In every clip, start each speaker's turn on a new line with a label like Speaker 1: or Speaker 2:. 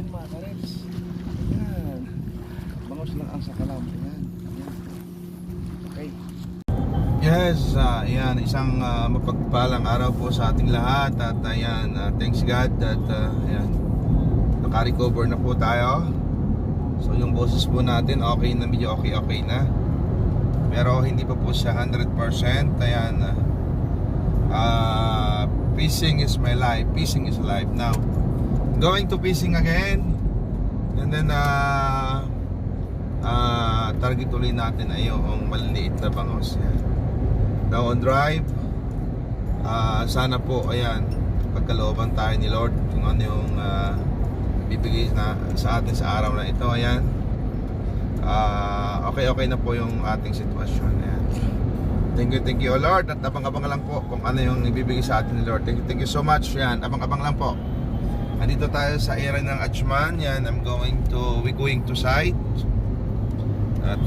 Speaker 1: natin mga karels. Ayan. Bangos lang ang sakalam. Ayan. Ayan. Okay. Yes, ayan, isang mapagpalang araw po sa ating lahat. At ayan, thanks God that ayan, naka-recover na po tayo. So yung boses po natin okay na, medyo okay na. Pero hindi pa po siya 100%. Ayan, fishing is my life. Fishing is life. Now going to fishing again. And then target ulit natin ay yung maliliit na bangos. Yan. Now on drive, sana po ayan, pagkalooban tayo ni Lord kung ano yung bibigay na sa atin sa araw na ito. Ayan, okay na po yung ating sitwasyon. Ayan. Thank you Lord. At abang-abang lang po kung ano yung ibibigay sa atin ni Lord. Thank you so much. Yan, abang-abang lang po. Andito tayo sa area ng Achman. Yan, we're going to site. At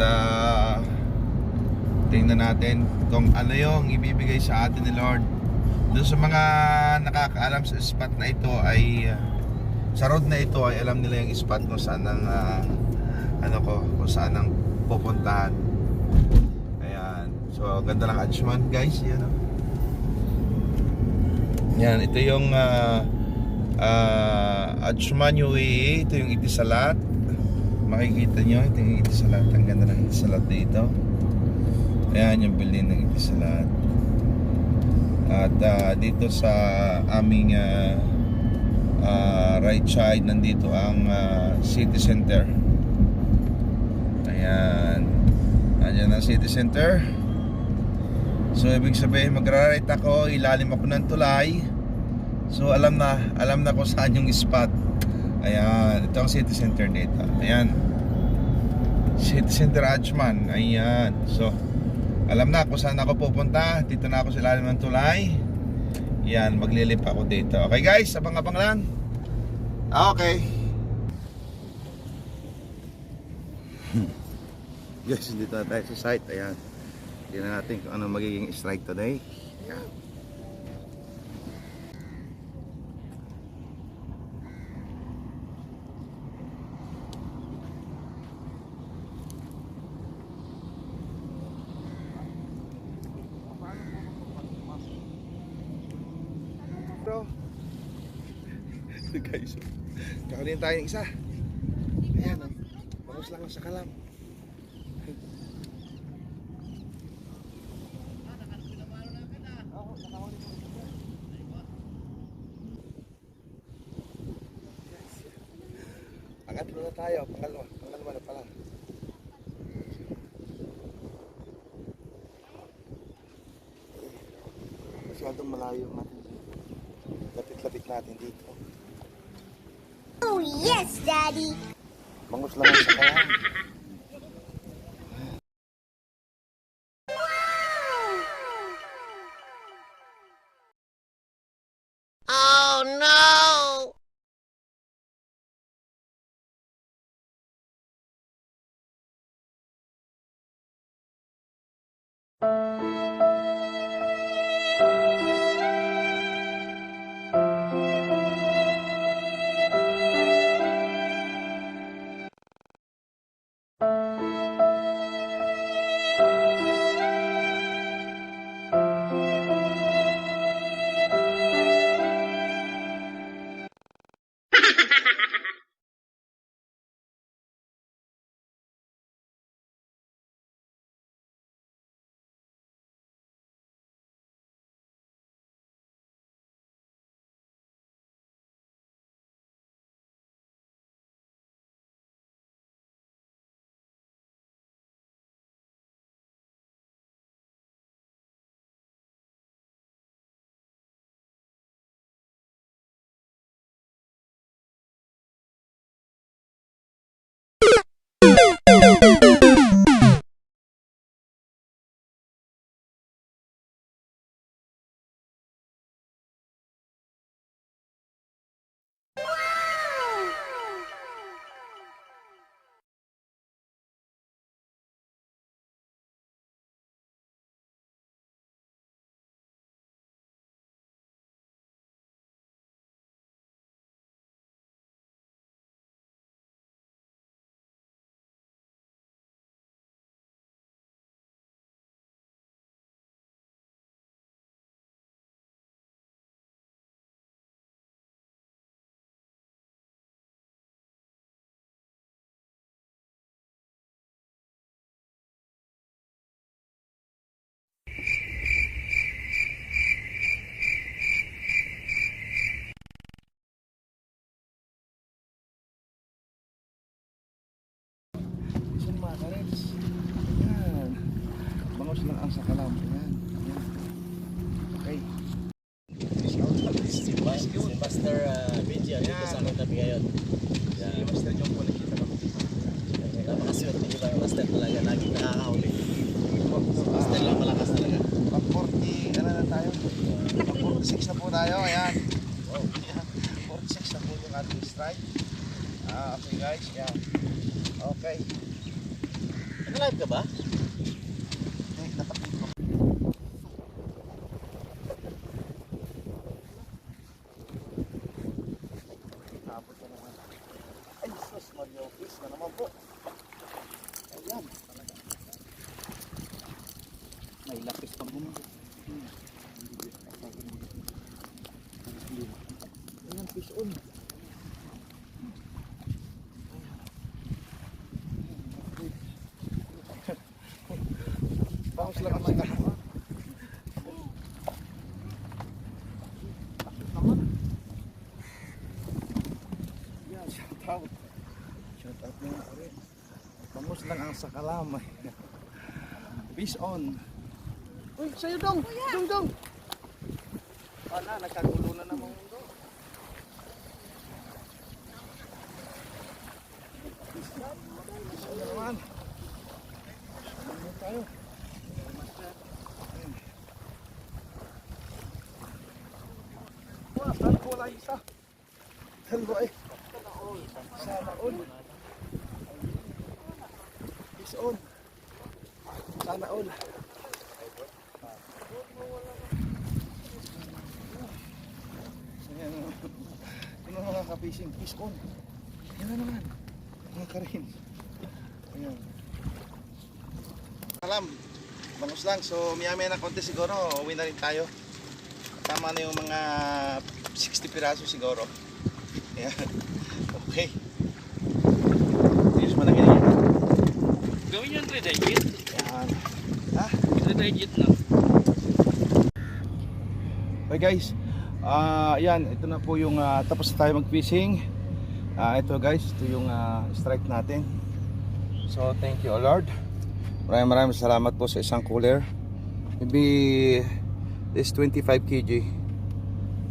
Speaker 1: tingnan natin kung ano yung ibibigay sa atin ni Lord. Doon sa mga nakakaalam sa spot na ito ay sa road na ito ay alam nila yung spot kung saan ang kung saan ang pupuntahan. Ayan. So ganda ng Achman guys. Yan, yan, ito yung Achman UAE. Ito yung Itisalat. Makikita nyo, ito yung Itisalat. Ang ganda ng Itisalat dito. Ayan yung building ng Itisalat. At dito sa aming right side, nandito ang city center. Ayan. Ayan ang city center. So ibig sabihin magra-right ako, ilalim ako ng tulay. So alam na kung saan yung spot. Ayan, ito ang city center dito. Ayan, city center Achman. Ayan, so alam na kung saan ako pupunta. Dito na ako sa ilalim ng tulay. Ayan, maglilip ako dito. Okay guys, abang-abang lang. Okay. Guys, dito na tayo sa site. Ayan, tingnan natin kung ano magiging strike today. Ayan. Bro, guys, kakalin tayo ng isa. Ayan, bangos lang sa kalam. Pangatlo na tayo, pangalawa na pala. Masyadong malayo natin. Lapit-lapit natin dito.
Speaker 2: Oh yes, Daddy!
Speaker 1: Bangus lang sa kayan.
Speaker 2: Oh no!
Speaker 1: Yan mga karels. Yan. Bangos lang ang sakalam. Yan. Yan. Okay.
Speaker 3: Si Master Benji ang dito sa aming tabi ngayon.
Speaker 1: Si Master John po nakita kami.
Speaker 3: Napakaswerte niyo ba yung Master talaga? Laging nakakahuli. Master lang malakas talaga.
Speaker 1: Pag 40, ano na tayo? Pag 46 na po tayo. Ayan.
Speaker 3: Wow.
Speaker 1: Yan. 46 na po yung ating strike. Okay guys. Yan. Okay.
Speaker 3: Nag-live ka ba?
Speaker 1: Dapat dito. Tapos na naman. Ay, sus, Mario, please na naman po. Ayan. May lapis pang bumili. Ayan, fish on. Bangos lang ang sakalam. Yan, shout out. Shout out na nga rin. Bangos lang ang sakalam. Fish on. Uy, sa'yo dong! Dong! Wala, nagkagulo na naman mundo. Fish on na naman. Ano tayo? Wah, saan ko wala isa? Dalawa eh. Sana all. Fish on. Sana all. Ayan o. Ano mga ka-fishing? Fish on. Yan na naman. Mga karin. Ayan. Alam, bangus lang. So, maya-maya na konti siguro. Uwi na rin tayo. Tama na yung mga 60 piraso siguro. Ayan. Okay. Ayos mo na ganyan.
Speaker 4: Gawin yung 3 digit.
Speaker 1: Ayan. Ha?
Speaker 4: 3 digit na.
Speaker 1: Okay guys. Ayan. Ito na po yung tapos na tayo mag-fishing. Ito guys. Ito yung strike natin. So, thank you Lord. Maraming salamat po sa isang cooler. Maybe this 25 kg.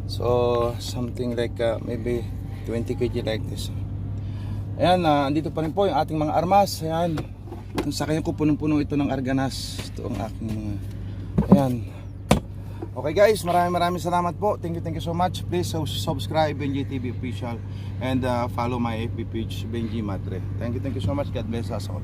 Speaker 1: So something like maybe 20 kg like this. Ayan, andito pa rin po yung ating mga armas. Ayan. Sa kanya ko punong-puno ito ng arganas. Ito ang aking mga. Ayan. Okay guys, maraming salamat po. Thank you so much. Please subscribe Benji TV Official and follow my FB page Benji Matre. Thank you so much. God bless us all.